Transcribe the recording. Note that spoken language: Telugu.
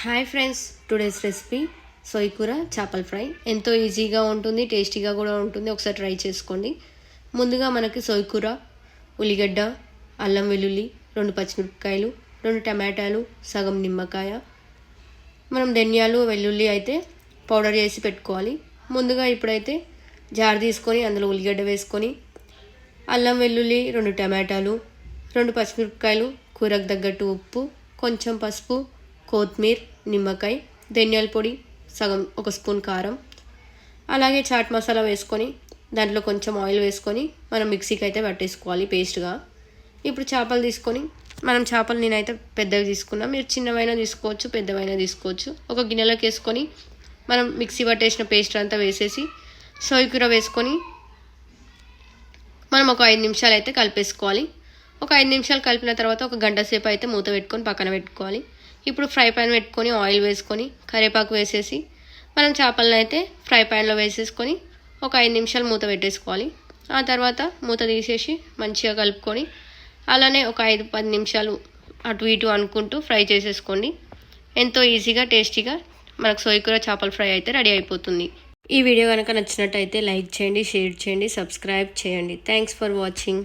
హాయ్ ఫ్రెండ్స్, టుడేస్ రెసిపీ సొయ్య కూర చేపల ఫ్రై. ఎంతో ఈజీగా ఉంటుంది, టేస్టీగా కూడా ఉంటుంది. ఒకసారి ట్రై చేసుకోండి. ముందుగా మనకి సొయ్య కూర, ఉల్లిగడ్డ, అల్లం వెల్లుల్లి, 2 పచ్చిమిరపకాయలు, 2 టమాటాలు, సగం నిమ్మకాయ. మనం ధనియాలు వెల్లుల్లి అయితే పౌడర్ చేసి పెట్టుకోవాలి. ముందుగా ఇప్పుడైతే జార్ తీసుకొని అందులో ఉల్లిగడ్డ వేసుకొని, అల్లం వెల్లుల్లి, 2 టమాటాలు, 2 పచ్చిమిరపకాయలు, కూరకు తగ్గట్టు ఉప్పు, కొంచెం పసుపు, కొత్తిమీర, నిమ్మకాయ, ధనియాల పొడి, సగం 1 స్పూన్ కారం, అలాగే చాట్ మసాలా వేసుకొని దాంట్లో కొంచెం ఆయిల్ వేసుకొని మనం మిక్సీకి అయితే పట్టేసుకోవాలి పేస్ట్గా. ఇప్పుడు చేపలు తీసుకొని చేపలు నేనైతే పెద్దవి తీసుకున్నా, మీరు చిన్నవైనా తీసుకోవచ్చు, పెద్దవైనా తీసుకోవచ్చు. ఒక గిన్నెలోకి వేసుకొని మనం మిక్సీ పట్టేసిన పేస్ట్ అంతా వేసేసి సొయ్య కూర వేసుకొని మనం ఒక 5 నిమిషాలు అయితే కలిపేసుకోవాలి. ఒక 5 నిమిషాలు కలిపిన తర్వాత ఒక గంట సేపు అయితే మూత పెట్టుకొని పక్కన పెట్టుకోవాలి. ఇప్పుడు ఫ్రై ప్యాన్ పెట్టుకొని ఆయిల్ వేసుకొని కరివేపాకు వేసేసి మనం చేపలను అయితే ఫ్రై ప్యాన్లో వేసేసుకొని ఒక 5 నిమిషాలు మూత పెట్టేసుకోవాలి. ఆ తర్వాత మూత తీసేసి మంచిగా కలుపుకొని అలానే ఒక 5-10 నిమిషాలు అటు ఇటు అనుకుంటూ ఫ్రై చేసేసుకోండి. ఎంతో ఈజీగా టేస్టీగా మనకు సొయ్య కూర చేపల ఫ్రై అయితే రెడీ అయిపోతుంది. ఈ వీడియో కనుక నచ్చినట్టయితే లైక్ చేయండి, షేర్ చేయండి, సబ్స్క్రైబ్ చేయండి. Thanks for watching.